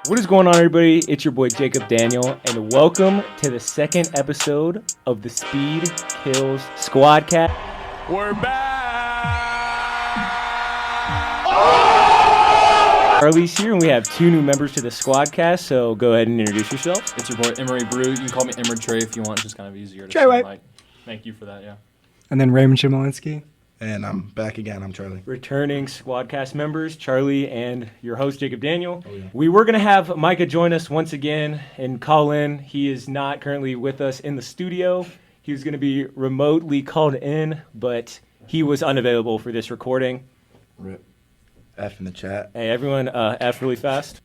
What is going on, everybody? It's your boy Jacob Daniel, and welcome to the second episode of the Speed Kills Squadcast. We're back! Charlie's here, and we have two new members to the Squadcast, so go ahead and introduce yourself. It's your boy Emery Brew. You can call me Emer Trey if you want. It's just kind of easier to Trey sound White. like. Thank you for that, yeah. And then Raymond Chmielewski. And I'm back again. I'm Charlie. Returning Squadcast members, Charlie and your host, Jacob Daniel. Oh, yeah. We were going to have Micah join us once again and call in. He is not currently with us in the studio. He was going to be remotely called in, but he was unavailable for this recording. Rip. F in the chat. Hey, everyone, F really fast.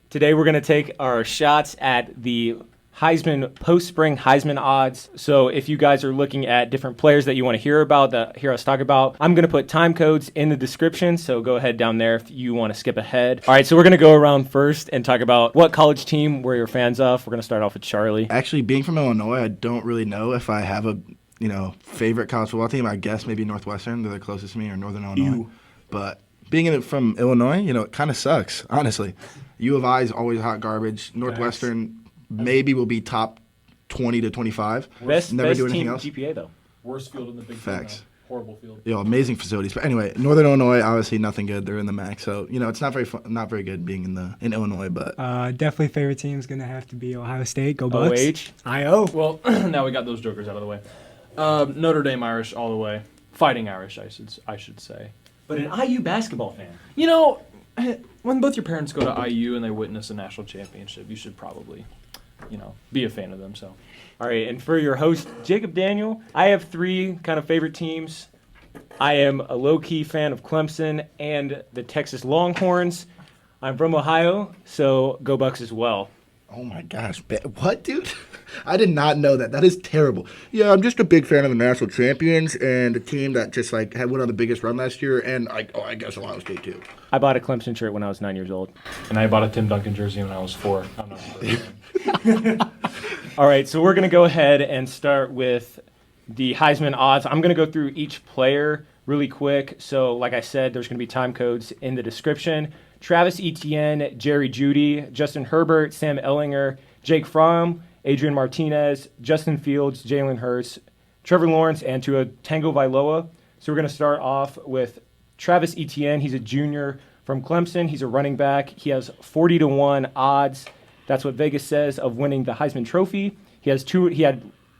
Today we're going to take our shots at the Heisman, post-spring Heisman odds. So if you guys are looking at different players that you want to hear us talk about, I'm going to put time codes in the description, so go ahead down there if you want to skip ahead. All right, so we're going to go around first and talk about what college team were your fans of. We're going to start off with Charlie. Actually, being from Illinois, I don't really know if I have a favorite college football team. I guess maybe Northwestern. They're the closest to me, or Northern Illinois. But being from Illinois, it kind of sucks, honestly. U of I is always hot garbage. Northwestern maybe will be top 20 to 25. Best Never do team anything else. GPA, though. Worst field in the Big Facts. Ten. Horrible field. Amazing facilities. But anyway, Northern Illinois, obviously nothing good. They're in the MAC, so it's not very fun, not very good being in Illinois. But Definitely favorite team is going to have to be Ohio State. Go Bucks. OH. I-O. Well, now we got those jokers out of the way. Notre Dame Irish all the way. Fighting Irish, I should say. But an IU basketball fan. When both your parents go to IU and they witness a national championship, you should probably, be a fan of them. So, All right, and for your host, Jacob Daniel, I have three kind of favorite teams. I am a low-key fan of Clemson and the Texas Longhorns. I'm from Ohio, so go Bucks as well. oh my gosh, what, dude? I did not know that. That is terrible. Yeah, I'm just a big fan of the national champions and a team that just had one of the biggest run last year, and I guess Ohio State too. I bought a Clemson shirt when I was 9 years old. and I bought a Tim Duncan jersey when I was 4. I'm not sure. All right, so we're going to go ahead and start with the Heisman odds. I'm going to go through each player really quick. So, like I said, there's going to be time codes in the description. Travis Etienne, Jerry Jeudy, Justin Herbert, Sam Ehlinger, Jake Fromm, Adrain Martinez, Justin Fields, Jalen Hurts, Trevor Lawrence, and Tua Tagovailoa. So we're going to start off with Travis Etienne. He's a junior from Clemson. He's a running back. He has 40-1 odds. That's what Vegas says of winning the Heisman Trophy. He had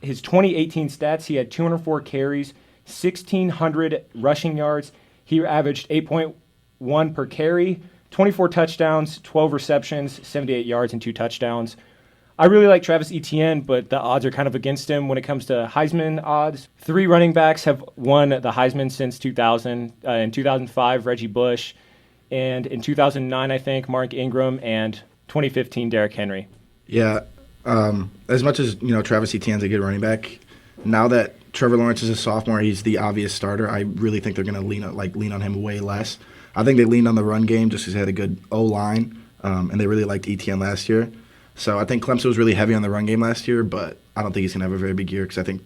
his 2018 stats. He had 204 carries, 1,600 rushing yards. He averaged 8.1 per carry, 24 touchdowns, 12 receptions, 78 yards, and 2 touchdowns. I really like Travis Etienne, but the odds are kind of against him when it comes to Heisman odds. 3 running backs have won the Heisman since 2000. In 2005, Reggie Bush. And in 2009, I think, Mark Ingram. And 2015, Derrick Henry. Yeah, as much as Travis Etienne's a good running back, now that Trevor Lawrence is a sophomore, he's the obvious starter. I really think they're going to lean on him way less. I think they leaned on the run game just because he had a good O-line, and they really liked Etienne last year. So I think Clemson was really heavy on the run game last year, but I don't think he's going to have a very big year because I think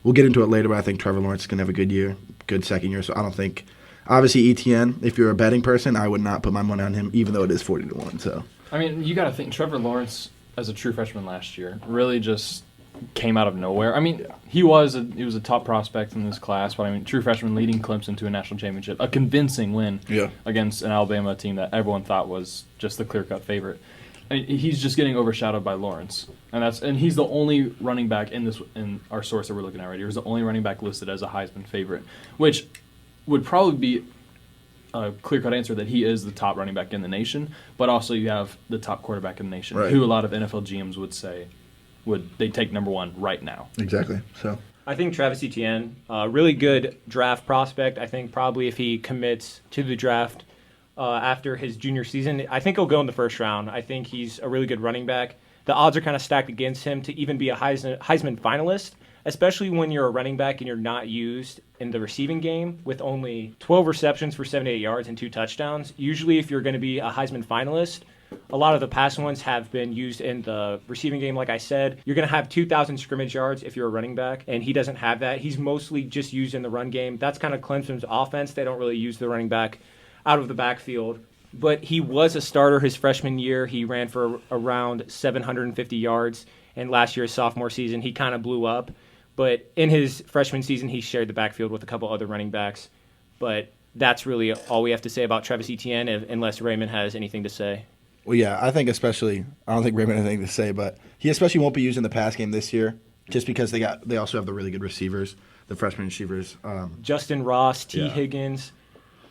we'll get into it later, but I think Trevor Lawrence is going to have a good year, good second year. So I don't think, obviously Etienne, if you're a betting person, I would not put my money on him, even though it is 40-1. So I mean, you got to think Trevor Lawrence, as a true freshman last year, really just came out of nowhere. I mean, he was a top prospect in this class, but I mean, true freshman leading Clemson to a national championship, a convincing win against an Alabama team that everyone thought was just the clear-cut favorite. I mean, he's just getting overshadowed by Lawrence, and he's the only running back in our source that we're looking at right here. He's the only running back listed as a Heisman favorite, which would probably be a clear-cut answer that he is the top running back in the nation, but also you have the top quarterback in the nation, who a lot of NFL GMs would say they take number one right now. exactly. So I think Travis Etienne, really good draft prospect. I think probably if he commits to the draft after his junior season, I think he'll go in the first round. I think he's a really good running back. The odds are kind of stacked against him to even be a Heisman finalist, especially when you're a running back and you're not used in the receiving game with only 12 receptions for 78 yards and 2 touchdowns. Usually if you're going to be a Heisman finalist, a lot of the past ones have been used in the receiving game. Like I said, you're going to have 2,000 scrimmage yards if you're a running back, and he doesn't have that. He's mostly just used in the run game. That's kind of Clemson's offense. They don't really use the running back out of the backfield. but he was a starter his freshman year. He ran for around 750 yards, and last year's sophomore season, he kind of blew up. But in his freshman season, he shared the backfield with a couple other running backs. But that's really all we have to say about Travis Etienne, unless Raymond has anything to say. Well, yeah, I think especially – I don't think Raymond has anything to say, but he especially won't be used in the pass game this year just because they also have the really good receivers, the freshman receivers. Justin Ross, T. Yeah. Higgins,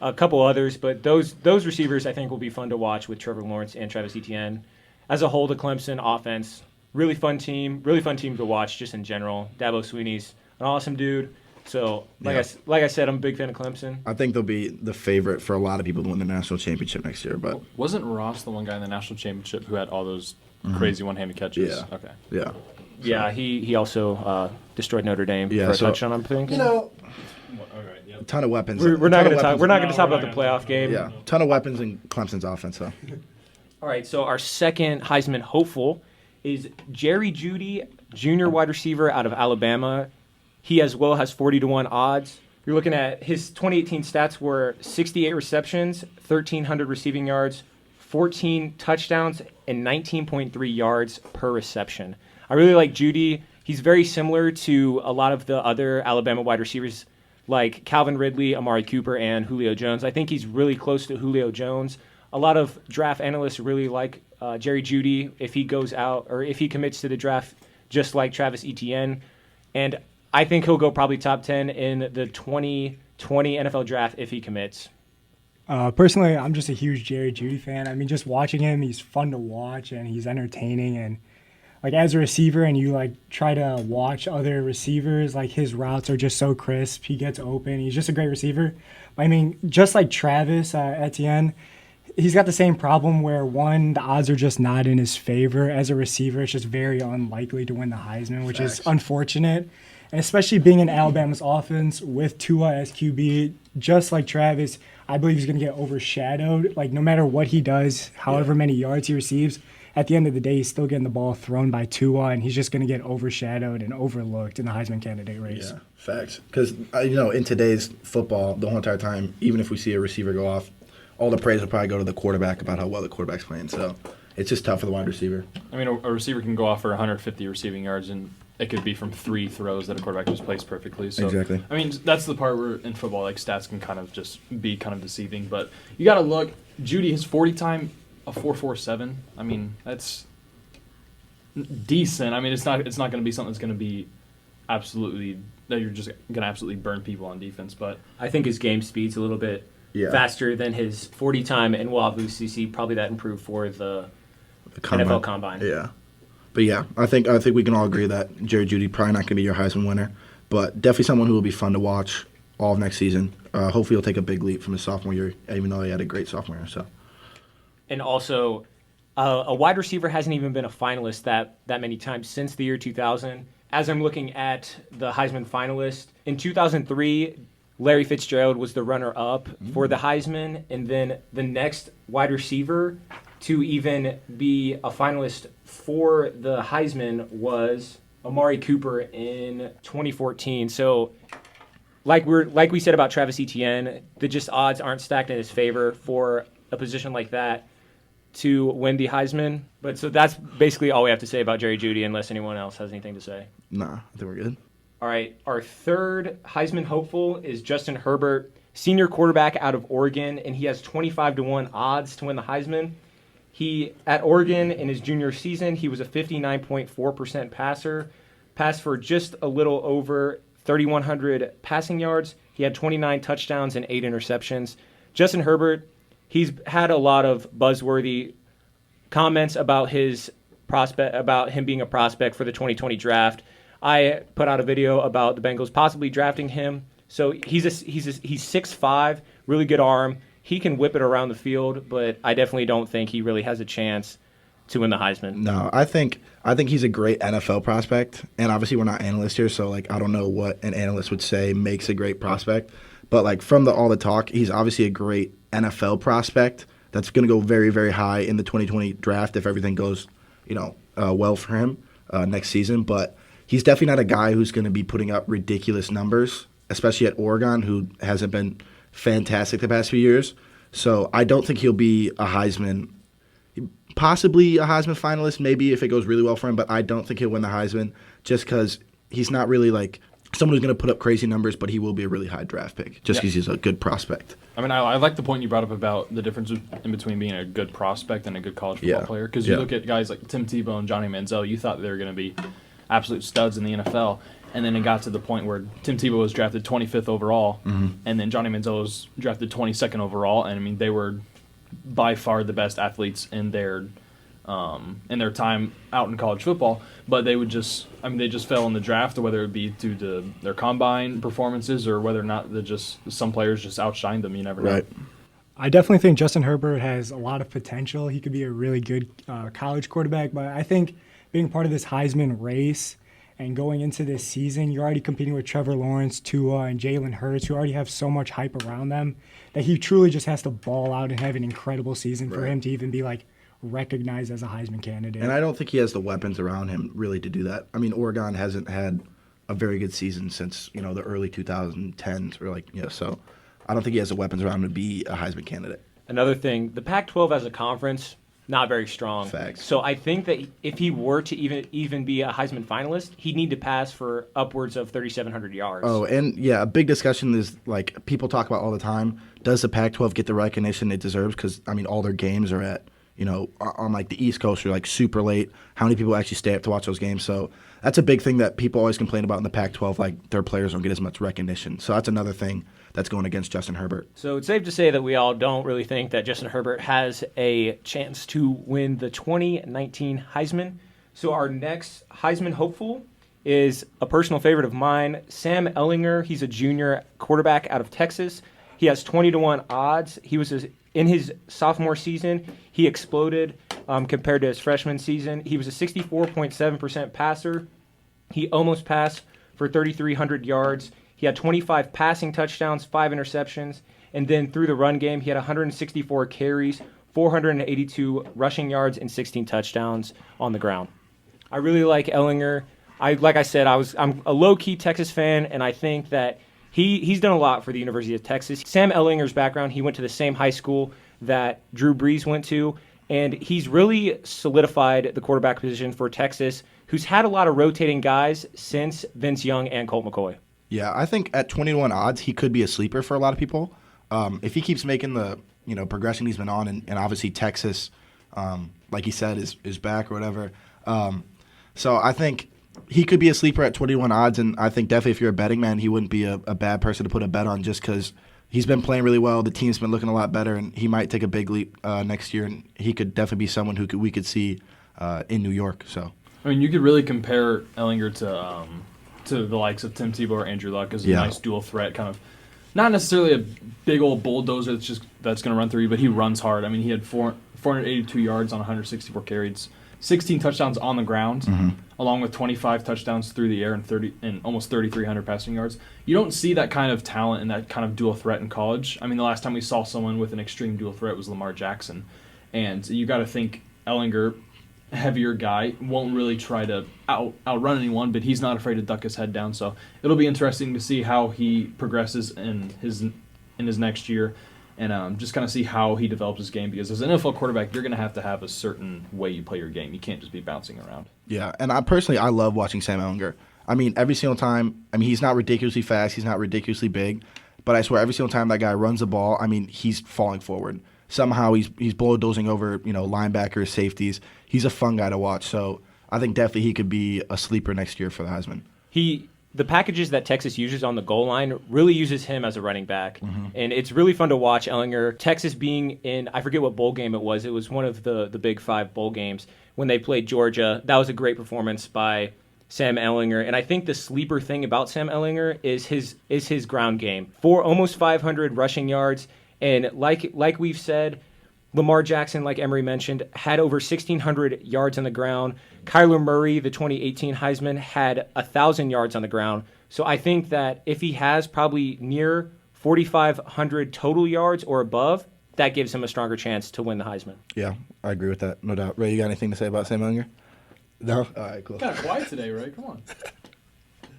a couple others. But those receivers, I think, will be fun to watch with Trevor Lawrence and Travis Etienne. As a whole, the Clemson offense, really fun team to watch just in general. Dabo Swinney's an awesome dude. So, like I said, I'm a big fan of Clemson. I think they'll be the favorite for a lot of people to win the national championship next year. But wasn't Ross the one guy in the national championship who had all those crazy one-handed catches? Yeah. Okay. Yeah. Yeah, he also destroyed Notre Dame for a touchdown, I'm thinking. All right. Yep. A ton of weapons. We're not going to talk about the playoff game. Yeah, ton of weapons in Clemson's offense, though. All right, so our second Heisman hopeful is Jerry Jeudy, junior wide receiver out of Alabama. He as well has 40-1 odds. You're looking at his 2018 stats were 68 receptions, 1,300 receiving yards, 14 touchdowns, and 19.3 yards per reception. I really like Jeudy. He's very similar to a lot of the other Alabama wide receivers like Calvin Ridley, Amari Cooper, and Julio Jones. I think he's really close to Julio Jones. A lot of draft analysts really like Jerry Jeudy if he goes out or if he commits to the draft just like Travis Etienne. And I think he'll go probably top 10 in the 2020 NFL draft if he commits. Personally, I'm just a huge Jerry Jeudy fan. I mean, just watching him, he's fun to watch and he's entertaining. And like as a receiver, and you like try to watch other receivers, like his routes are just so crisp. He gets open. He's just a great receiver. I mean, just like Travis Etienne, he's got the same problem where, one, the odds are just not in his favor. As a receiver, it's just very unlikely to win the Heisman, which is unfortunate. And especially being in Alabama's offense with Tua as QB, just like Travis, I believe he's going to get overshadowed. Like, no matter what he does, however many yards he receives, at the end of the day, he's still getting the ball thrown by Tua, and he's just going to get overshadowed and overlooked in the Heisman candidate race. Yeah, facts. Because, in today's football, the whole entire time, even if we see a receiver go off, all the praise will probably go to the quarterback about how well the quarterback's playing. So it's just tough for the wide receiver. I mean, a receiver can go off for 150 receiving yards, and it could be from 3 throws that a quarterback just placed perfectly. So, exactly. I mean, that's the part where in football, like, stats can kind of just be kind of deceiving. But you got to look. Jeudy, his 40 time, a 4.47. I mean, that's decent. I mean, it's not going to be something that's going to be absolutely that you're just going to absolutely burn people on defense. But I think his game speed's a little bit faster than his 40 time, and we'll obviously see probably that improve for the NFL Combine. Yeah. But yeah, I think we can all agree that Jerry Jeudy probably not going to be your Heisman winner, but definitely someone who will be fun to watch all of next season. Hopefully he'll take a big leap from his sophomore year, even though he had a great sophomore year. So. And also, a wide receiver hasn't even been a finalist that many times since the year 2000. As I'm looking at the Heisman finalist, in 2003, Larry Fitzgerald was the runner-up for the Heisman, and then the next wide receiver to even be a finalist for the Heisman was Amari Cooper in 2014. So, like we said about Travis Etienne, the just odds aren't stacked in his favor for a position like that to win the Heisman. But so that's basically all we have to say about Jerry Jeudy, unless anyone else has anything to say. Nah, I think we're good. All right, our third Heisman hopeful is Justin Herbert, senior quarterback out of Oregon, and he has 25-1 odds to win the Heisman. He, at Oregon in his junior season, he was a 59.4% passer, passed for just a little over 3,100 passing yards. He had 29 touchdowns and 8 interceptions. Justin Herbert, he's had a lot of buzzworthy comments about his prospect, about him being a prospect for the 2020 draft. I put out a video about the Bengals possibly drafting him. So he's 6'5", really good arm. He can whip it around the field, but I definitely don't think he really has a chance to win the Heisman. No, I think he's a great NFL prospect, and obviously we're not analysts here, so I don't know what an analyst would say makes a great prospect. But from all the talk, he's obviously a great NFL prospect that's going to go very, very high in the 2020 draft if everything goes, well for him next season. But he's definitely not a guy who's going to be putting up ridiculous numbers, especially at Oregon, who hasn't been fantastic the past few years. So I don't think he'll be a Heisman, possibly a Heisman finalist, maybe if it goes really well for him, but I don't think he'll win the Heisman just because he's not really like someone who's going to put up crazy numbers, but he will be a really high draft pick just because he's a good prospect. I mean, I like the point you brought up about the difference in between being a good prospect and a good college football player. Because you look at guys like Tim Tebow and Johnny Manziel, you thought they were going to be absolute studs in the NFL. And then it got to the point where Tim Tebow was drafted 25th overall, and then Johnny Manziel was drafted 22nd overall. And, I mean, they were by far the best athletes in their time out in college football, but they just fell in the draft, whether it be due to their combine performances or whether or not some players just outshined them. You never know. Right. I definitely think Justin Herbert has a lot of potential. He could be a really good college quarterback, but I think being part of this Heisman race and going into this season, you're already competing with Trevor Lawrence, Tua, and Jalen Hurts, who already have so much hype around them that he truly just has to ball out and have an incredible season for him to even be like recognized as a Heisman candidate. And I don't think he has the weapons around him really to do that. I mean, Oregon hasn't had a very good season since, the early 2010s or so I don't think he has the weapons around him to be a Heisman candidate. Another thing, the Pac-12 as a conference, not very strong. Facts. So I think that if he were to even be a Heisman finalist, he'd need to pass for upwards of 3,700 yards. Oh, and a big discussion is like people talk about all the time, does the Pac-12 get the recognition it deserves? Because, I mean, all their games are at, on like the East Coast are like super late. How many people actually stay up to watch those games? So that's a big thing that people always complain about in the Pac-12, like their players don't get as much recognition. So that's another thing that's going against Justin Herbert. So it's safe to say that we all don't really think that Justin Herbert has a chance to win the 2019 Heisman. So our next Heisman hopeful is a personal favorite of mine, Sam Ehlinger. He's a junior quarterback out of Texas. He has 20-1 odds. He was in his sophomore season, he exploded compared to his freshman season. He was a 64.7% passer. He almost passed for 3,300 yards. He had 25 passing touchdowns, 5 interceptions, and then through the run game, he had 164 carries, 482 rushing yards, and 16 touchdowns on the ground. I really like Ehlinger. Like I said, I'm a low-key Texas fan, and I think that he's done a lot for the University of Texas. Sam Ehlinger's background, he went to the same high school that Drew Brees went to, and he's really solidified the quarterback position for Texas, who's had a lot of rotating guys since Vince Young and Colt McCoy. Yeah, I think at 20-1 odds, he could be a sleeper for a lot of people. If he keeps making the progression he's been on, and obviously Texas, like he said, is back or whatever. So I think he could be a sleeper at 21 odds, and I think definitely if you're a betting man, he wouldn't be a bad person to put a bet on just because he's been playing really well. The team's been looking a lot better, and he might take a big leap next year, and he could definitely be someone who we could see in New York. So I mean, you could really compare Ehlinger to the likes of Tim Tebow or Andrew Luck as a nice dual threat, kind of not necessarily a big old bulldozer that's going to run through you, but he runs hard. I mean, he had 482 yards on 164 carries. 16 touchdowns on the ground, along with 25 touchdowns through the air and almost 3,300 passing yards. You don't see that kind of talent and that kind of dual threat in college. I mean, the last time we saw someone with an extreme dual threat was Lamar Jackson. And you got to think Ehlinger, heavier guy, won't really try to outrun anyone, but he's not afraid to duck his head down. So it'll be interesting to see how he progresses in his next year. And just kind of see how he develops his game, because as an NFL quarterback, you're going to have a certain way you play your game. You can't just be bouncing around. Yeah, and I love watching Sam Ehlinger. I mean, every single time, he's not ridiculously fast, he's not ridiculously big, but I swear every single time that guy runs the ball, he's falling forward. Somehow he's bulldozing over, linebackers, safeties. He's a fun guy to watch, so I think definitely he could be a sleeper next year for the Heisman. The packages that Texas uses on the goal line really uses him as a running back. And it's really fun to watch Ehlinger. Texas being in, I forget what bowl game it was. It was one of the Big Five bowl games when they played Georgia. That was a great performance by Sam Ehlinger. And I think the sleeper thing about Sam Ehlinger is his ground game. For almost 500 rushing yards. And like we've said, Lamar Jackson, like Emery mentioned, had over 1,600 yards on the ground. Kyler Murray, the 2018 Heisman, had 1,000 yards on the ground. So I think that if he has probably near 4,500 total yards or above, that gives him a stronger chance to win the Heisman. Yeah, I agree with that, no doubt. Ray, you got anything to say about Sam Ehlinger? No? All right, cool. Kind of quiet today, Ray. Come on.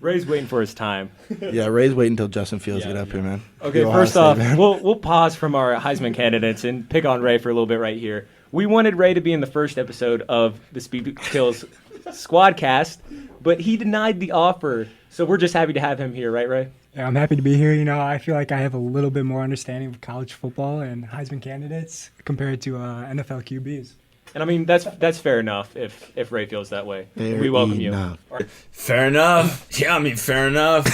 Ray's waiting for his time. Yeah, Ray's waiting until Justin Fields get up here, man. Okay, The Ohio first State, off, man. we'll pause from our Heisman candidates and pick on Ray for a little bit right here. We wanted Ray to be in the first episode of the Speed Kills Squadcast, but he denied the offer. So we're just happy to have him here, right, Ray? Yeah, I'm happy to be here. I feel like I have a little bit more understanding of college football and Heisman candidates compared to NFL QBs. And I mean that's fair enough if Ray feels that way. Fair We welcome enough. you. Fair enough. Yeah, I mean, fair enough.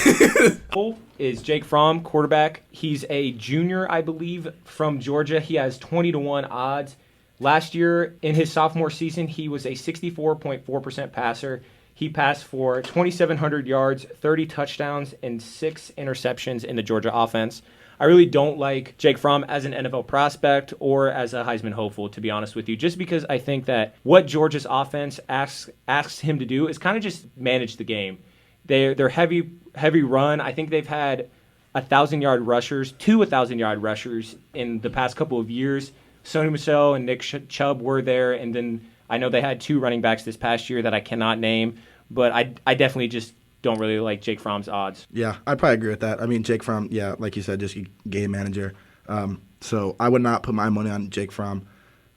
Is Jake Fromm, quarterback. He's a junior, I believe, from Georgia. He has 20-1 odds. Last year, in his sophomore season, he was a 64.4% passer. He passed for 2,700 yards, 30 touchdowns, and 6 interceptions in the Georgia offense. I really don't like Jake Fromm as an NFL prospect or as a Heisman hopeful, to be honest with you, just because I think that what Georgia's offense asks him to do is kind of just manage the game. They're heavy run. I think they've had 1,000-yard rushers, 1,000-yard rushers in the past couple of years. Sony Michel and Nick Chubb were there, and then I know they had 2 running backs this past year that I cannot name, but I definitely just don't really like Jake Fromm's odds. Yeah, I'd probably agree with that. I mean, Jake Fromm, yeah, like you said, just a game manager. So I would not put my money on Jake Fromm.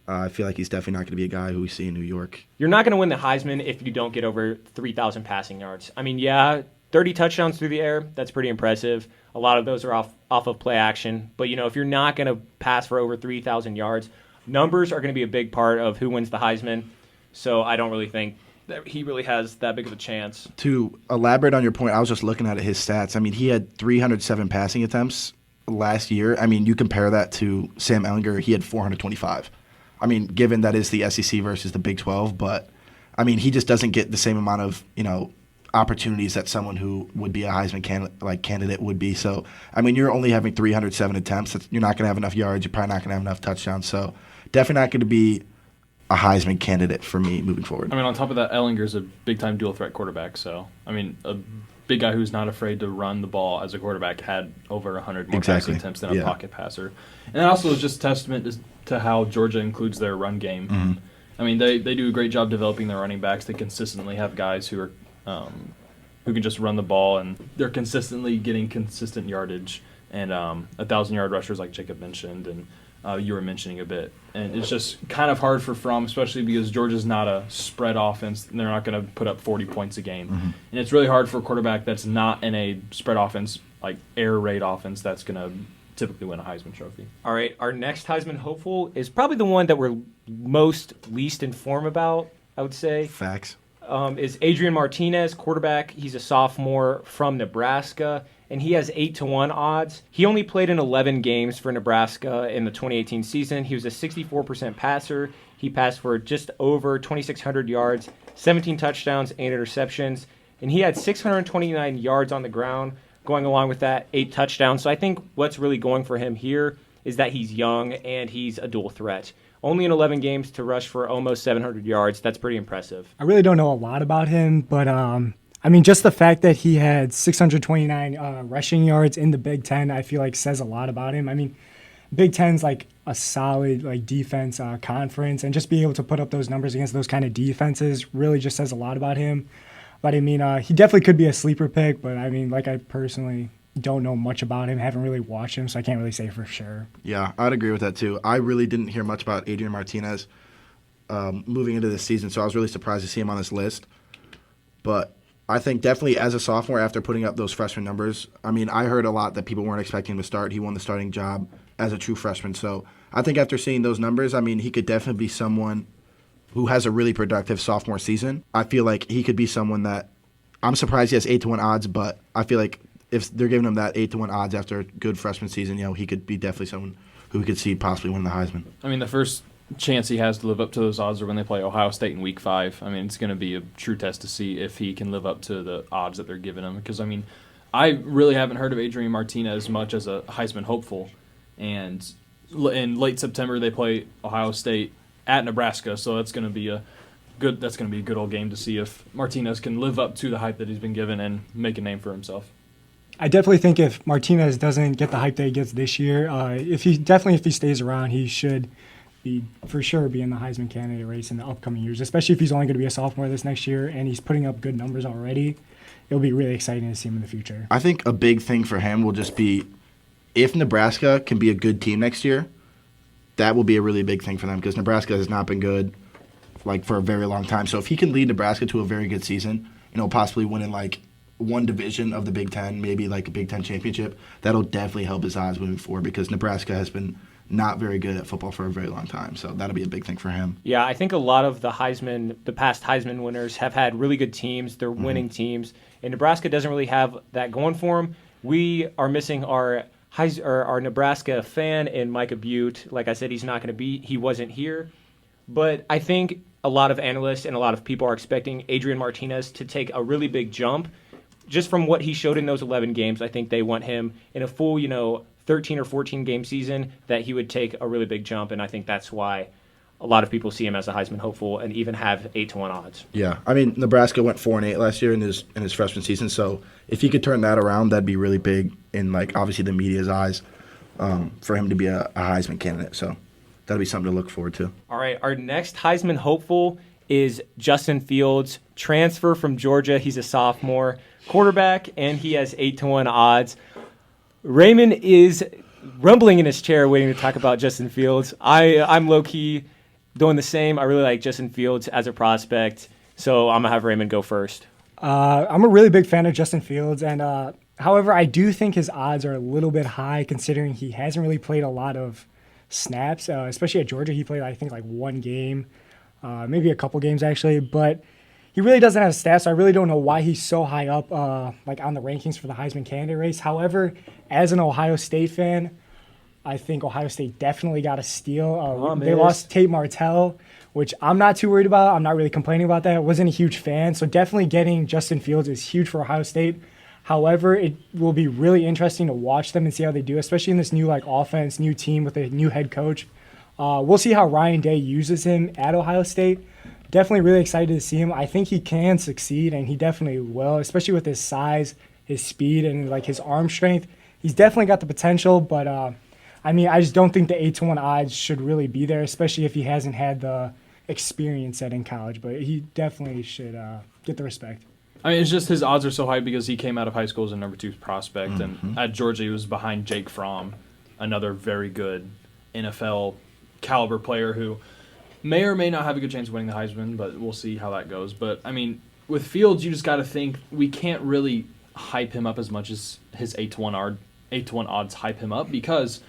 I feel like he's definitely not going to be a guy who we see in New York. You're not going to win the Heisman if you don't get over 3,000 passing yards. I mean, yeah, 30 touchdowns through the air, that's pretty impressive. A lot of those are off of play action. But, if you're not going to pass for over 3,000 yards, numbers are going to be a big part of who wins the Heisman. So I don't really think that he really has that big of a chance. To elaborate on your point, I was just looking at his stats. I mean, he had 307 passing attempts last year. I mean, you compare that to Sam Ehlinger, he had 425. I mean, given that is the SEC versus the Big 12, but, I mean, he just doesn't get the same amount of, opportunities that someone who would be a Heisman candidate would be. So, I mean, you're only having 307 attempts. You're not going to have enough yards. You're probably not going to have enough touchdowns. So, definitely not going to be a Heisman candidate for me moving forward. I mean, on top of that, Ehlinger's a big-time dual-threat quarterback. So, I mean, a big guy who's not afraid to run the ball as a quarterback had over 100 more passing attempts than a pocket passer. And that also is just a testament to how Georgia includes their run game. Mm-hmm. I mean, they do a great job developing their running backs. They consistently have guys who can just run the ball, and they're consistently getting consistent yardage and 1,000-yard rushers like Jacob mentioned, and you were mentioning a bit. And it's just kind of hard for Fromm, especially because Georgia's not a spread offense, and they're not going to put up 40 points a game. Mm-hmm. And it's really hard for a quarterback that's not in a spread offense, like air raid offense, that's going to typically win a Heisman Trophy. All right, our next Heisman hopeful is probably the one that we're least informed about, I would say. Facts. Is Adrain Martinez, quarterback. He's a sophomore from Nebraska, and he has 8-1 odds. He only played in 11 games for Nebraska in the 2018 season. He was a 64% passer. He passed for just over 2,600 yards, 17 touchdowns, 8 interceptions, and he had 629 yards on the ground. Going along with that, 8 touchdowns. So I think what's really going for him here is that he's young and he's a dual threat. Only in 11 games to rush for almost 700 yards. That's pretty impressive. I really don't know a lot about him, but I mean, just the fact that he had 629 rushing yards in the Big Ten, I feel like says a lot about him. I mean, Big Ten's like a solid defense conference, and just being able to put up those numbers against those kind of defenses really just says a lot about him. But I mean, he definitely could be a sleeper pick, but I mean, I personally don't know much about him, haven't really watched him, so I can't really say for sure. Yeah, I'd agree with that too. I really didn't hear much about Adrain Martinez moving into this season, so I was really surprised to see him on this list. But I think definitely as a sophomore, after putting up those freshman numbers, I mean, I heard a lot that people weren't expecting him to start. He won the starting job as a true freshman. So I think after seeing those numbers, I mean, he could definitely be someone who has a really productive sophomore season. I feel like he could be someone that I'm surprised he has 8-1 odds, but I feel like if they're giving him that 8-1 odds after a good freshman season, he could be definitely someone who we could see possibly win the Heisman. I mean, the first chance he has to live up to those odds are when they play Ohio State in Week 5. I mean, it's going to be a true test to see if he can live up to the odds that they're giving him. Because, I mean, I really haven't heard of Adrain Martinez much as a Heisman hopeful. And in late September, they play Ohio State at Nebraska, so that's going to be a good old game to see if Martinez can live up to the hype that he's been given and make a name for himself. I definitely think if Martinez doesn't get the hype that he gets this year, if he stays around, he should for sure be in the Heisman candidate race in the upcoming years, especially if he's only going to be a sophomore this next year and he's putting up good numbers already. it'll be really exciting to see him in the future. I think a big thing for him will just be if Nebraska can be a good team next year, that will be a really big thing for them because Nebraska has not been good for a very long time. So if he can lead Nebraska to a very good season, possibly winning one division of the Big Ten, maybe a Big Ten championship, that'll definitely help his odds moving forward because Nebraska has been not very good at football for a very long time. So that'll be a big thing for him. Yeah, I think a lot of the past Heisman winners have had really good teams. They're winning teams. And Nebraska doesn't really have that going for them. We are missing our Nebraska fan in Micah Butte. Like I said, he wasn't here. But I think a lot of analysts and a lot of people are expecting Adrain Martinez to take a really big jump. Just from what he showed in those 11 games, I think they want him in a full, 13 or 14 game season that he would take a really big jump, and I think that's why a lot of people see him as a Heisman hopeful and even have 8-1 odds. Yeah, I mean Nebraska went 4-8 last year in his freshman season, so if he could turn that around, that'd be really big in obviously the media's eyes for him to be a Heisman candidate. So that'll be something to look forward to. All right, our next Heisman hopeful is Justin Fields, transfer from Georgia. He's a sophomore quarterback, and he has 8-1 odds. Raymond is rumbling in his chair waiting to talk about Justin Fields. I'm low-key doing the same. I really like Justin Fields as a prospect, so I'm going to have Raymond go first. I'm a really big fan of Justin Fields, and however, I do think his odds are a little bit high considering he hasn't really played a lot of snaps, especially at Georgia. He played, I think, one game, maybe a couple games actually, but he really doesn't have stats, so I really don't know why he's so high up on the rankings for the Heisman candidate race. However, as an Ohio State fan, I think Ohio State definitely got a steal. They lost Tate Martell, which I'm not too worried about. I'm not really complaining about that. I wasn't a huge fan, so definitely getting Justin Fields is huge for Ohio State. However, it will be really interesting to watch them and see how they do, especially in this new offense, new team with a new head coach. We'll see how Ryan Day uses him at Ohio State. Definitely really excited to see him. I think he can succeed, and he definitely will, especially with his size, his speed, and his arm strength. He's definitely got the potential, but I just don't think the 8-1 odds should really be there, especially if he hasn't had the experience set in college. But he definitely should get the respect. I mean, it's just his odds are so high because he came out of high school as a number 2 prospect, and at Georgia he was behind Jake Fromm, another very good NFL caliber player who may or may not have a good chance of winning the Heisman, but we'll see how that goes. But, I mean, with Fields, you just got to think we can't really hype him up as much as his 8-1 odds hype him up because,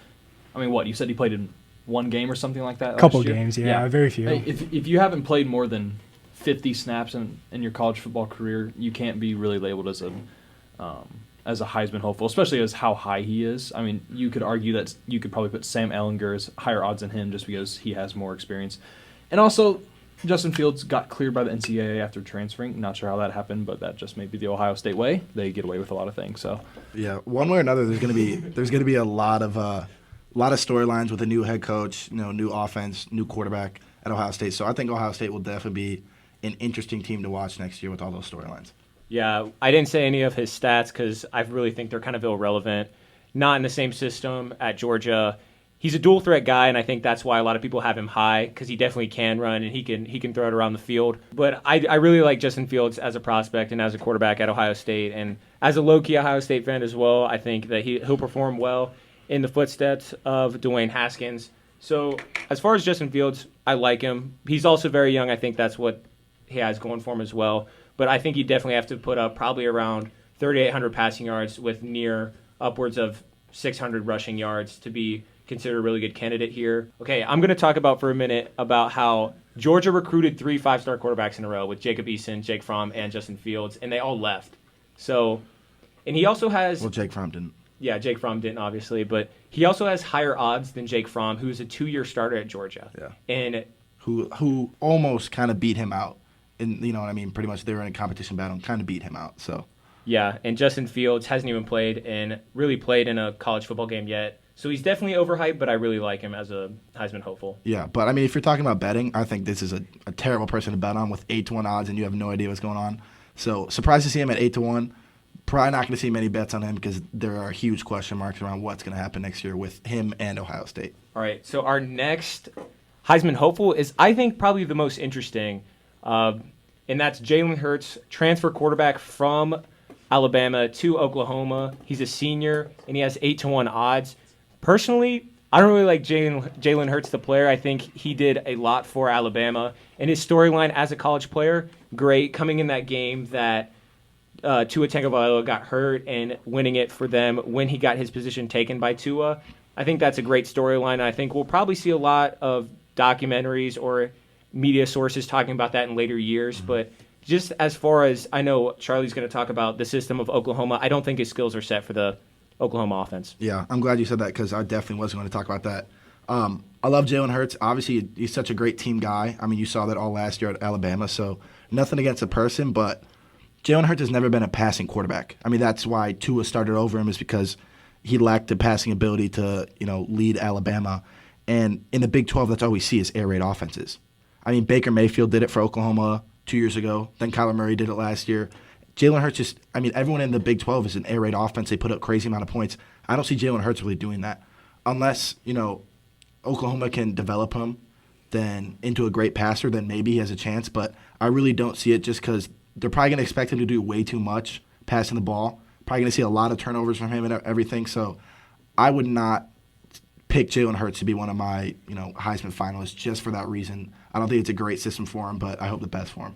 I mean, what? You said he played in one game or something like that Couple last year? games, yeah, very few. Hey, if you haven't played more than 50 snaps in your college football career, you can't be really labeled as a Heisman hopeful, especially as how high he is. I mean, you could argue that you could probably put Sam Ehlinger as higher odds than him just because he has more experience. And also, Justin Fields got cleared by the NCAA after transferring. Not sure how that happened, but that just may be the Ohio State way. They get away with a lot of things. So yeah, one way or another, there's going to be a lot of storylines with a new head coach, new offense, new quarterback at Ohio State. So I think Ohio State will definitely be an interesting team to watch next year with all those storylines. Yeah, I didn't say any of his stats because I really think they're kind of irrelevant. Not in the same system at Georgia. He's a dual threat guy, and I think that's why a lot of people have him high because he definitely can run and he can throw it around the field. But I really like Justin Fields as a prospect and as a quarterback at Ohio State, and as a low-key Ohio State fan as well. I think that he'll perform well in the footsteps of Dwayne Haskins. So as far as Justin Fields, I like him. He's also very young. I think that's what he has going for him as well. But I think you definitely have to put up probably around 3,800 passing yards with near upwards of 600 rushing yards to be considered a really good candidate here. Okay, I'm going to talk about for a minute about how Georgia recruited 3 5-star quarterbacks in a row with Jacob Eason, Jake Fromm, and Justin Fields, and they all left. So, and he also has... Well, Jake Fromm didn't. Yeah, Jake Fromm didn't, obviously, but he also has higher odds than Jake Fromm, who's a 2-year starter at Georgia. Yeah. And who almost kind of beat him out. And you know what I mean? Pretty much they were in a competition battle and kind of beat him out. So. Yeah, and Justin Fields hasn't even played in a college football game yet. So he's definitely overhyped, but I really like him as a Heisman hopeful. Yeah, but I mean, if you're talking about betting, I think this is a terrible person to bet on with 8-1 odds and you have no idea what's going on. So surprised to see him at 8-1. Probably not going to see many bets on him because there are huge question marks around what's going to happen next year with him and Ohio State. All right, so our next Heisman hopeful is, I think, probably the most interesting, and that's Jalen Hurts, transfer quarterback from Alabama to Oklahoma. He's a senior, and he has 8-1 odds. Personally, I don't really like Jalen Hurts, the player. I think he did a lot for Alabama. And his storyline as a college player, great. Coming in that game that Tua Tagovailoa got hurt and winning it for them when he got his position taken by Tua. I think that's a great storyline. I think we'll probably see a lot of documentaries or media sources talking about that in later years. But just as far as I know, Charlie's going to talk about the system of Oklahoma. I don't think his skills are set for the Oklahoma offense. Yeah, I'm glad you said that because I definitely wasn't going to talk about that. I love Jalen Hurts. Obviously, he's such a great team guy. I mean, you saw that all last year at Alabama, so nothing against the person, but Jalen Hurts has never been a passing quarterback. I mean, that's why Tua started over him is because he lacked the passing ability to, lead Alabama. And in the Big 12, that's all we see is air raid offenses. I mean, Baker Mayfield did it for Oklahoma 2 years ago. Then Kyler Murray did it last year. Jalen Hurts everyone in the Big 12 is an air raid offense. They put up crazy amount of points. I don't see Jalen Hurts really doing that. Unless, Oklahoma can develop him then into a great passer, then maybe he has a chance. But I really don't see it just because they're probably going to expect him to do way too much passing the ball. Probably going to see a lot of turnovers from him and everything. So I would not pick Jalen Hurts to be one of my, Heisman finalists just for that reason. I don't think it's a great system for him, but I hope the best for him.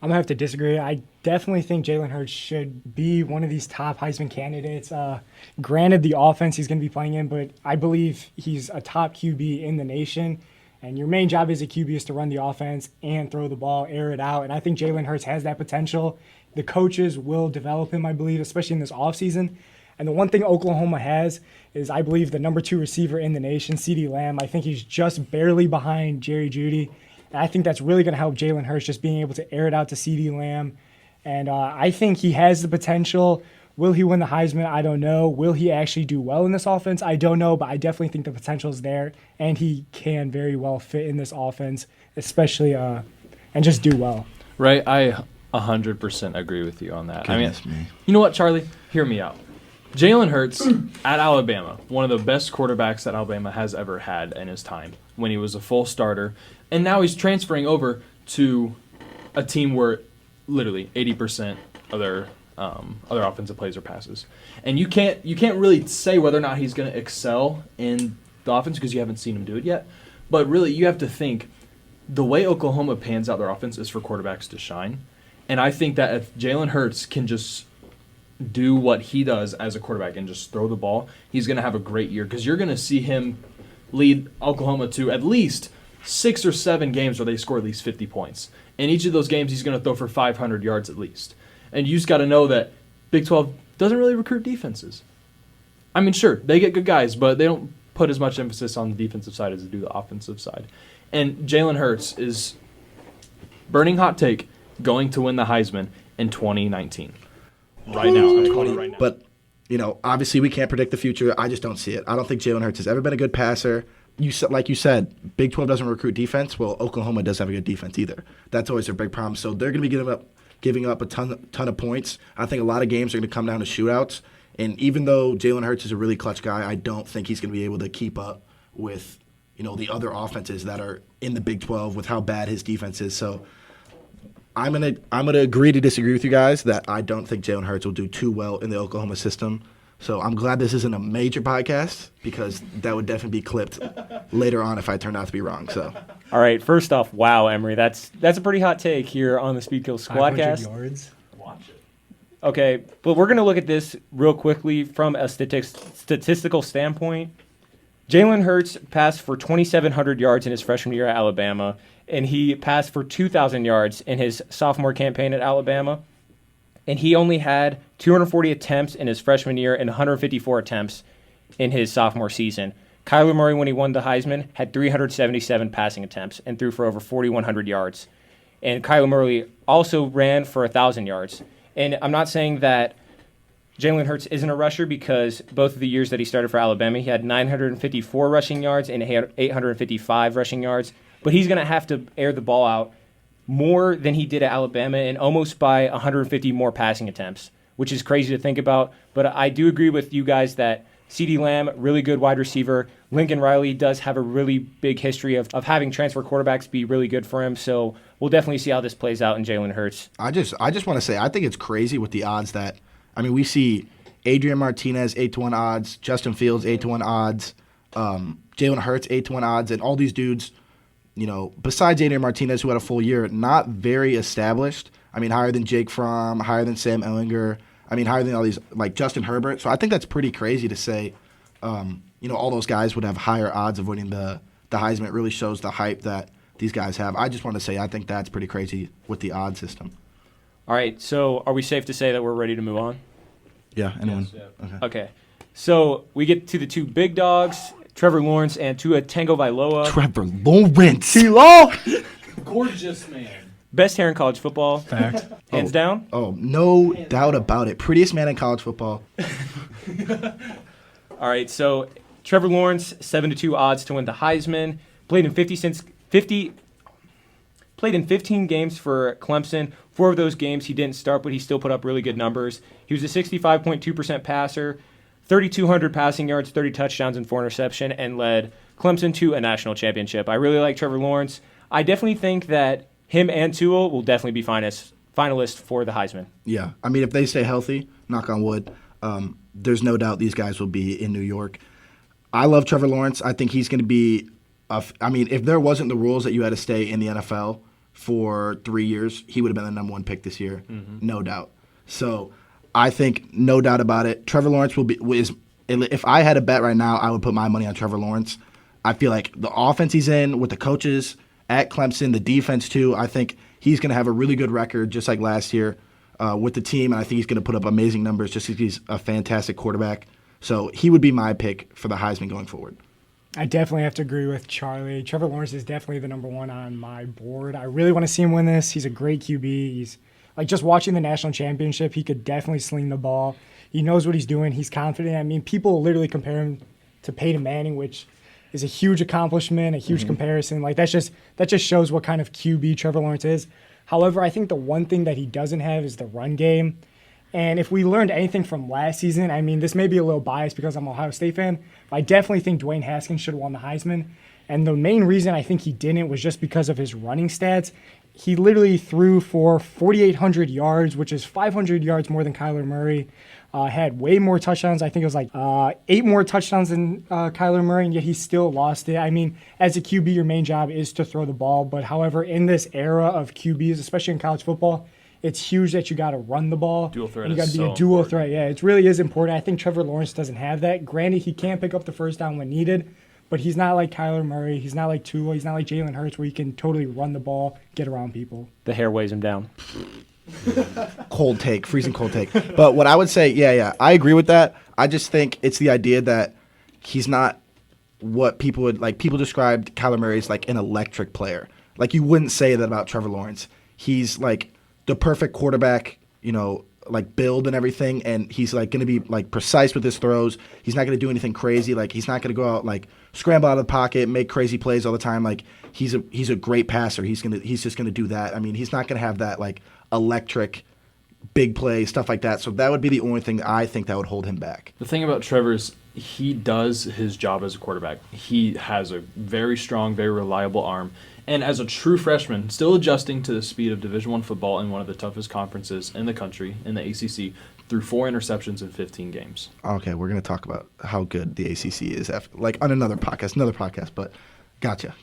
I'm going to have to disagree. I definitely think Jalen Hurts should be one of these top Heisman candidates. Granted, the offense he's going to be playing in, but I believe he's a top QB in the nation. And your main job as a QB is to run the offense and throw the ball, air it out. And I think Jalen Hurts has that potential. The coaches will develop him, I believe, especially in this offseason. And the one thing Oklahoma has is, I believe, the number 2 receiver in the nation, CeeDee Lamb. I think he's just barely behind Jerry Jeudy. And I think that's really going to help Jalen Hurts, just being able to air it out to CeeDee Lamb. And I think he has the potential. Will he win the Heisman? I don't know. Will he actually do well in this offense? I don't know, but I definitely think the potential is there, and he can very well fit in this offense, especially and just do well. Right, I 100% agree with you on that. Me. You know what, Charlie? Hear me out. Jalen Hurts at Alabama, one of the best quarterbacks that Alabama has ever had in his time when he was a full starter. And now he's transferring over to a team where literally 80% of their other offensive plays are passes. And you can't really say whether or not he's going to excel in the offense because you haven't seen him do it yet. But really, you have to think the way Oklahoma pans out their offense is for quarterbacks to shine. And I think that if Jalen Hurts can just do what he does as a quarterback and just throw the ball, he's going to have a great year because you're going to see him lead Oklahoma to at least 6 or 7 games where they score at least 50 points. In each of those games, he's going to throw for 500 yards at least. And you just got to know that Big 12 doesn't really recruit defenses. I mean, sure, they get good guys, but they don't put as much emphasis on the defensive side as they do the offensive side. And Jalen Hurts is, burning hot take, going to win the Heisman in 2019. Right now. I'm calling it right now. But, obviously we can't predict the future. I just don't see it. I don't think Jalen Hurts has ever been a good passer. Like you said, Big 12 doesn't recruit defense. Well, Oklahoma doesn't have a good defense either. That's always their big problem. So they're going to be giving up a ton of points. I think a lot of games are going to come down to shootouts. And even though Jalen Hurts is a really clutch guy, I don't think he's going to be able to keep up with, the other offenses that are in the Big 12 with how bad his defense is. So I'm gonna agree to disagree with you guys that I don't think Jalen Hurts will do too well in the Oklahoma system. So I'm glad this isn't a major podcast because that would definitely be clipped later on if I turned out to be wrong. So, all right. First off, wow, Emery, that's a pretty hot take here on the Speed Kill Squadcast. 500 yards. Watch it. Okay, but we're gonna look at this real quickly from a statistical standpoint. Jalen Hurts passed for 2,700 yards in his freshman year at Alabama, and he passed for 2,000 yards in his sophomore campaign at Alabama. And he only had 240 attempts in his freshman year and 154 attempts in his sophomore season. Kyler Murray, when he won the Heisman, had 377 passing attempts and threw for over 4,100 yards. And Kyler Murray also ran for 1,000 yards. And I'm not saying that Jalen Hurts isn't a rusher because both of the years that he started for Alabama, he had 954 rushing yards and he had 855 rushing yards. But he's going to have to air the ball out more than he did at Alabama and almost by 150 more passing attempts, which is crazy to think about. But I do agree with you guys that CeeDee Lamb, really good wide receiver. Lincoln Riley does have a really big history of having transfer quarterbacks be really good for him. So we'll definitely see how this plays out in Jalen Hurts. I just want to say I think it's crazy with the odds that I mean, we see Adrain Martinez 8-1 odds, Justin Fields 8-1 odds, Jalen Hurts 8-1 odds, and all these dudes, besides Adrain Martinez, who had a full year, not very established. I mean, higher than Jake Fromm, higher than Sam Ehlinger. I mean, higher than all these, like Justin Herbert. So I think that's pretty crazy to say, all those guys would have higher odds of winning the Heisman. It really shows the hype that these guys have. I just want to say I think that's pretty crazy with the odd system. All right, so are we safe to say that we're ready to move on? Yeah, anyone? Yes, Okay. So we get to the two big dogs, Trevor Lawrence and Tua Tagovailoa. Trevor Lawrence. T-Law! Gorgeous man. Best hair in college football. Fact. Hands down. Oh, no doubt about it. Prettiest man in college football. All right, so Trevor Lawrence, 7-2 odds to win the Heisman. Played in 15 games for Clemson. 4 of those games he didn't start, but he still put up really good numbers. He was a 65.2% passer, 3,200 passing yards, 30 touchdowns, and 4 interceptions, and led Clemson to a national championship. I really like Trevor Lawrence. I definitely think that him and Tua will definitely be finalists for the Heisman. Yeah, I mean, if they stay healthy, knock on wood, there's no doubt these guys will be in New York. I love Trevor Lawrence. I think he's going to be if there wasn't the rules that you had to stay in the NFL for 3 years, he would have been the number 1 pick this year, no doubt. So I think no doubt about it. Trevor Lawrence if I had a bet right now, I would put my money on Trevor Lawrence. I feel like the offense he's in with the coaches at Clemson, the defense too, I think he's going to have a really good record just like last year with the team, and I think he's going to put up amazing numbers just because he's a fantastic quarterback. So he would be my pick for the Heisman going forward. I definitely have to agree with Charlie. Trevor Lawrence is definitely the number 1 on my board. I really want to see him win this. He's a great QB. He's just watching the national championship, he could definitely sling the ball. He knows what he's doing. He's confident. I mean, people literally compare him to Peyton Manning, which is a huge accomplishment, a huge comparison. Like that just shows what kind of QB Trevor Lawrence is. However, I think the one thing that he doesn't have is the run game. And if we learned anything from last season, I mean, this may be a little biased because I'm an Ohio State fan, but I definitely think Dwayne Haskins should have won the Heisman. And the main reason I think he didn't was just because of his running stats. He literally threw for 4,800 yards, which is 500 yards more than Kyler Murray. Had way more touchdowns. I think it was like 8 more touchdowns than Kyler Murray, and yet he still lost it. I mean, as a QB, your main job is to throw the ball. But however, in this era of QBs, especially in college football, it's huge that you got to run the ball. Dual threat and you got to be is a so dual important. threat. Yeah, it really is important. I think Trevor Lawrence doesn't have that. Granted, he can pick up the first down when needed, but he's not like Kyler Murray. He's not like Tua. He's not like Jalen Hurts, where he can totally run the ball, get around people. The hair weighs him down. Cold take, freezing cold take. But what I would say, yeah, I agree with that. I just think it's the idea that he's not what people would like. People described Kyler Murray as like an electric player. Like you wouldn't say that about Trevor Lawrence. He's like the perfect quarterback, like build and everything, and he's like going to be like precise with his throws. He's not going to do anything crazy. Like he's not going to go out like scramble out of the pocket, make crazy plays all the time. Like he's a great passer. He's just going to do that. I mean, he's not going to have that like electric big play stuff like that. So that would be the only thing I think that would hold him back. The thing about Trevor is he does his job as a quarterback. He has a very strong, very reliable arm. And as a true freshman, still adjusting to the speed of Division I football in one of the toughest conferences in the country, in the ACC, threw 4 interceptions in 15 games. Okay, we're going to talk about how good the ACC is like on another podcast, but gotcha.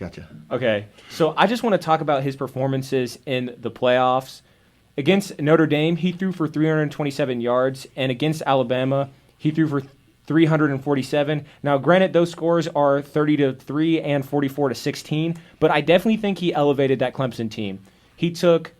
Okay, so I just want to talk about his performances in the playoffs. Against Notre Dame, he threw for 327 yards, and against Alabama, he threw for 347. Now, granted, those scores are 30-3 and 44-16, but I definitely think he elevated that Clemson team. He took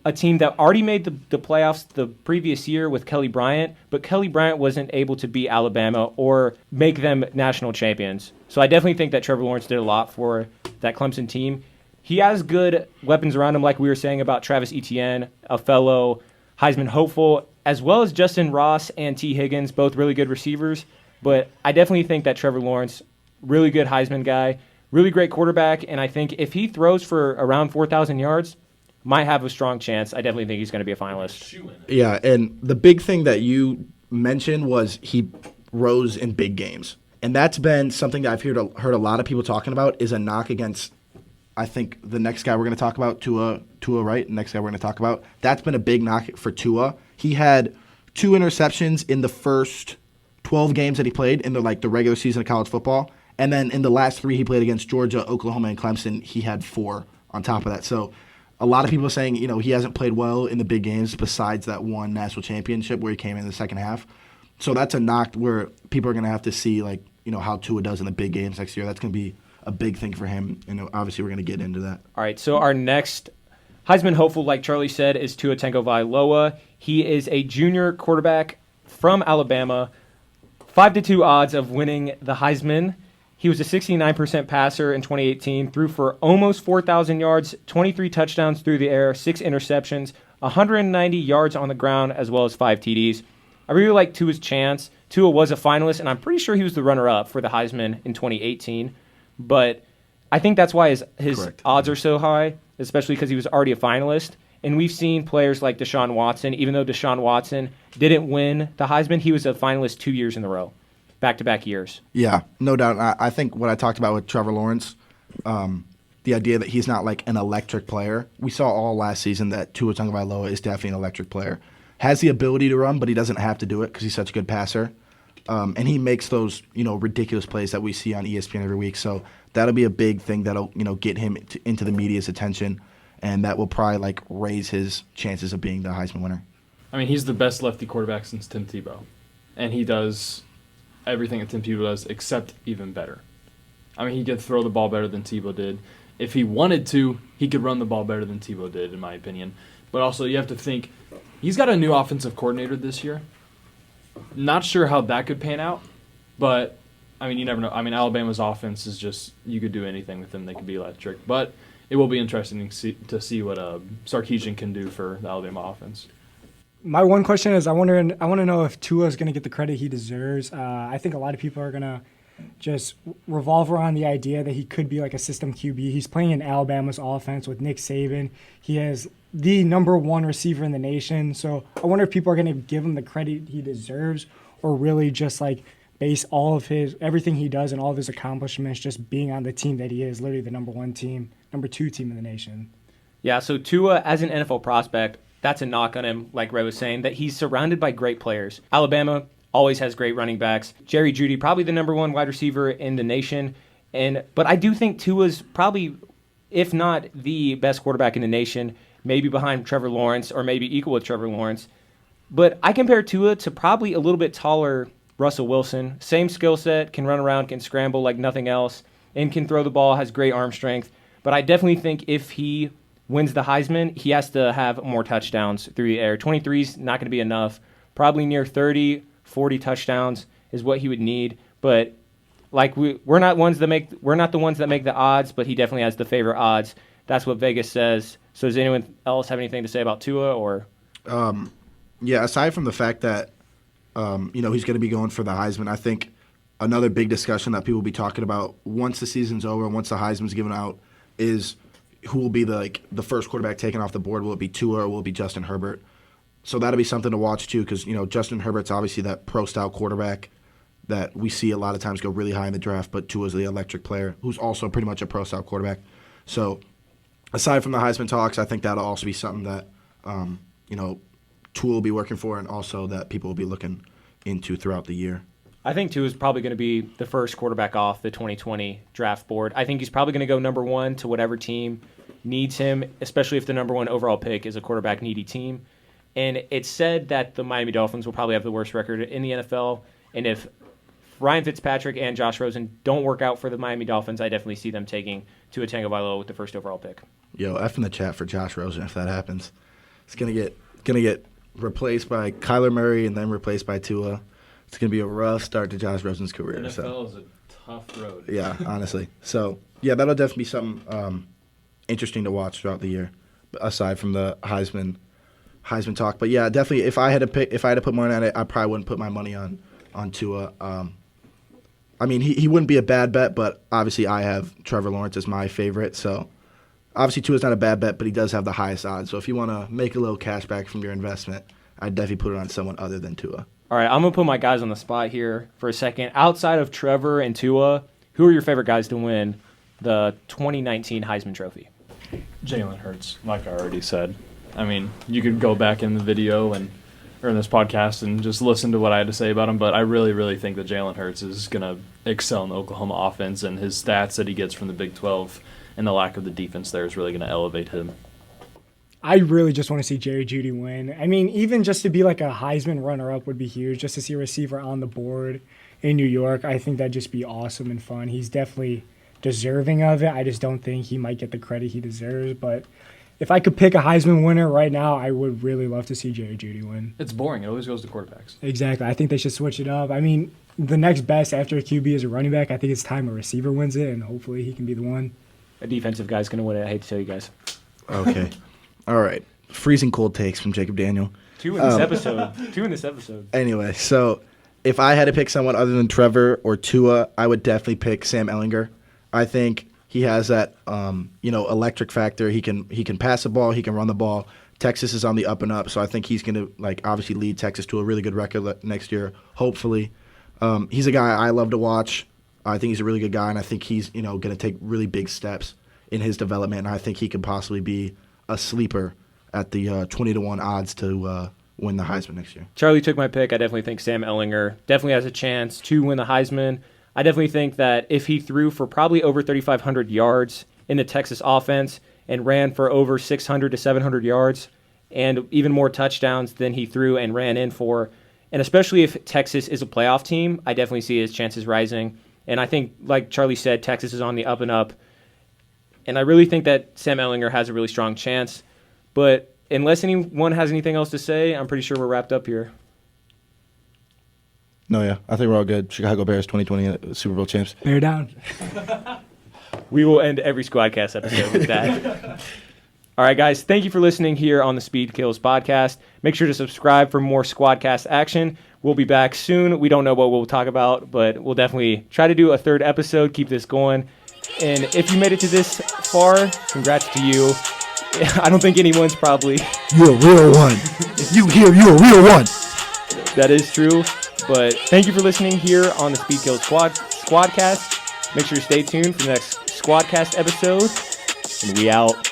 a team that already made the playoffs the previous year with Kelly Bryant, but Kelly Bryant wasn't able to beat Alabama or make them national champions. So I definitely think that Trevor Lawrence did a lot for that Clemson team. He has good weapons around him, like we were saying about Travis Etienne, a fellow Heisman hopeful, as well as Justin Ross and T. Higgins, both really good receivers. But I definitely think that Trevor Lawrence, really good Heisman guy, really great quarterback, and I think if he throws for around 4,000 yards, might have a strong chance. I definitely think he's going to be a finalist. Yeah, and the big thing that you mentioned was he rose in big games. And that's been something that I've heard a lot of people talking about is a knock against, I think, the next guy we're going to talk about, Tua, right? The next guy we're going to talk about. That's been a big knock for Tua. He had 2 interceptions in the first 12 games that he played in the regular season of college football. And then in the last 3 he played against Georgia, Oklahoma, and Clemson, he had 4 on top of that. So a lot of people are saying, he hasn't played well in the big games besides that one national championship where he came in the second half. So that's a knock where people are going to have to see, how Tua does in the big games next year. That's going to be a big thing for him. And obviously we're going to get into that. All right, so our next Heisman hopeful, like Charlie said, is Tua Tagovailoa. He is a junior quarterback from Alabama. 5-2 odds of winning the Heisman. He was a 69% passer in 2018, threw for almost 4,000 yards, 23 touchdowns through the air, 6 interceptions, 190 yards on the ground, as well as 5 TDs. I really like Tua's chance. Tua was a finalist, and I'm pretty sure he was the runner-up for the Heisman in 2018. But I think that's why his odds are so high, especially because he was already a finalist. And we've seen players like Deshaun Watson. Even though Deshaun Watson didn't win the Heisman, he was a finalist 2 years in a row, back-to-back years. Yeah, no doubt. I think what I talked about with Trevor Lawrence, the idea that he's not like an electric player. We saw all last season that Tua Tagovailoa is definitely an electric player. Has the ability to run, but he doesn't have to do it because he's such a good passer. And he makes those, ridiculous plays that we see on ESPN every week. So that'll be a big thing that'll, get him into the media's attention, and that will probably raise his chances of being the Heisman winner. I mean, he's the best lefty quarterback since Tim Tebow, and he does everything that Tim Tebow does except even better. I mean, he could throw the ball better than Tebow did. If he wanted to, he could run the ball better than Tebow did, in my opinion. But also, you have to think, he's got a new offensive coordinator this year. Not sure how that could pan out, but, I mean, you never know. I mean, Alabama's offense is just, you could do anything with them. They could be electric. But it will be interesting to see what Sarkisian can do for the Alabama offense. My one question is I want to know if Tua is going to get the credit he deserves. I think a lot of people are going to just revolve around the idea that he could be like a system QB. He's playing in Alabama's offense with Nick Saban. He has the number 1 receiver in the nation. So I wonder if people are going to give him the credit he deserves, or really just base all of everything he does and all of his accomplishments just being on the team that he is, literally the number 2 team in the nation. Yeah, so Tua, as an NFL prospect, that's a knock on him, like Ray was saying, that he's surrounded by great players. Alabama always has great running backs. Jerry Jeudy, probably the number 1 wide receiver in the nation. But I do think Tua's probably, if not the best quarterback in the nation, maybe behind Trevor Lawrence or maybe equal with Trevor Lawrence. But I compare Tua to probably a little bit taller Russell Wilson. Same skill set, can run around, can scramble like nothing else, and can throw the ball, has great arm strength. But I definitely think if he wins the Heisman, he has to have more touchdowns through the air. 23 is not going to be enough. Probably near 30, 40 touchdowns is what he would need. But we're not the ones that make the odds, but he definitely has the favorite odds. That's what Vegas says. So does anyone else have anything to say about Tua or? Yeah, aside from the fact that he's going to be going for the Heisman, I think another big discussion that people will be talking about once the season's over, once the Heisman's given out, is who will be the first quarterback taken off the board. Will it be Tua or will it be Justin Herbert? So that'll be something to watch too, because Justin Herbert's obviously that pro-style quarterback that we see a lot of times go really high in the draft, but Tua's the electric player who's also pretty much a pro-style quarterback. So aside from the Heisman talks, I think that'll also be something that Tua will be working for, and also that people will be looking into throughout the year. I think Tua is probably going to be the first quarterback off the 2020 draft board. I think he's probably going to go number 1 to whatever team needs him, especially if the number 1 overall pick is a quarterback-needy team. And it's said that the Miami Dolphins will probably have the worst record in the NFL. And if Ryan Fitzpatrick and Josh Rosen don't work out for the Miami Dolphins, I definitely see them taking Tua Tagovailoa with the first overall pick. Yo, F in the chat for Josh Rosen if that happens. It's gonna get replaced by Kyler Murray and then replaced by Tua. It's going to be a rough start to Josh Rosen's career. NFL is a tough road. Yeah, honestly. So, yeah, that'll definitely be something interesting to watch throughout the year, aside from the Heisman talk. But, yeah, definitely if I had to put money on it, I probably wouldn't put my money on Tua. I mean, he wouldn't be a bad bet, but obviously I have Trevor Lawrence as my favorite. So, obviously Tua's not a bad bet, but he does have the highest odds. So, if you want to make a little cash back from your investment, I'd definitely put it on someone other than Tua. All right, I'm going to put my guys on the spot here for a second. Outside of Trevor and Tua, who are your favorite guys to win the 2019 Heisman Trophy? Jalen Hurts, like I already said. I mean, you could go back in the video and or in this podcast and just listen to what I had to say about him. But I really, really think that Jalen Hurts is going to excel in the Oklahoma offense, and his stats that he gets from the Big 12 and the lack of the defense there is really going to elevate him. I really just want to see Jerry Jeudy win. I mean, even just to be like a Heisman runner-up would be huge. Just to see a receiver on the board in New York, I think that'd just be awesome and fun. He's definitely deserving of it. I just don't think he might get the credit he deserves. But if I could pick a Heisman winner right now, I would really love to see Jerry Jeudy win. It's boring. It always goes to quarterbacks. Exactly. I think they should switch it up. I mean, the next best after a QB is a running back. I think it's time a receiver wins it, and hopefully he can be the one. A defensive guy's going to win it. I hate to tell you guys. Okay. All right. Freezing cold takes from Jacob Daniel. Two in this episode. Anyway, so if I had to pick someone other than Trevor or Tua, I would definitely pick Sam Ehlinger. I think he has that, electric factor. He can pass the ball. He can run the ball. Texas is on the up and up, so I think he's going to obviously lead Texas to a really good record next year. Hopefully, he's a guy I love to watch. I think he's a really good guy, and I think he's going to take really big steps in his development. And I think he could possibly be a sleeper at the 20-1 odds to win the Heisman next year. Charlie took my pick. I definitely think Sam Ehlinger definitely has a chance to win the Heisman. I definitely think that if he threw for probably over 3,500 yards in the Texas offense and ran for over 600 to 700 yards and even more touchdowns than he threw and ran in for, and especially if Texas is a playoff team, I definitely see his chances rising. And I think, like Charlie said, Texas is on the up and up. And I really think that Sam Ehlinger has a really strong chance. But unless anyone has anything else to say, I'm pretty sure we're wrapped up here. No, yeah. I think we're all good. Chicago Bears 2020 Super Bowl champs. Bear down. We will end every Squadcast episode with that. All right, guys. Thank you for listening here on the Speed Kills podcast. Make sure to subscribe for more Squadcast action. We'll be back soon. We don't know what we'll talk about, but we'll definitely try to do a third episode, keep this going. And if you made it to this far, congrats to you. I don't think anyone's probably... You're a real one. If you hear, you're a real one. That is true. But thank you for listening here on the Speed Kills Squadcast. Make sure to stay tuned for the next Squadcast episode. And we out.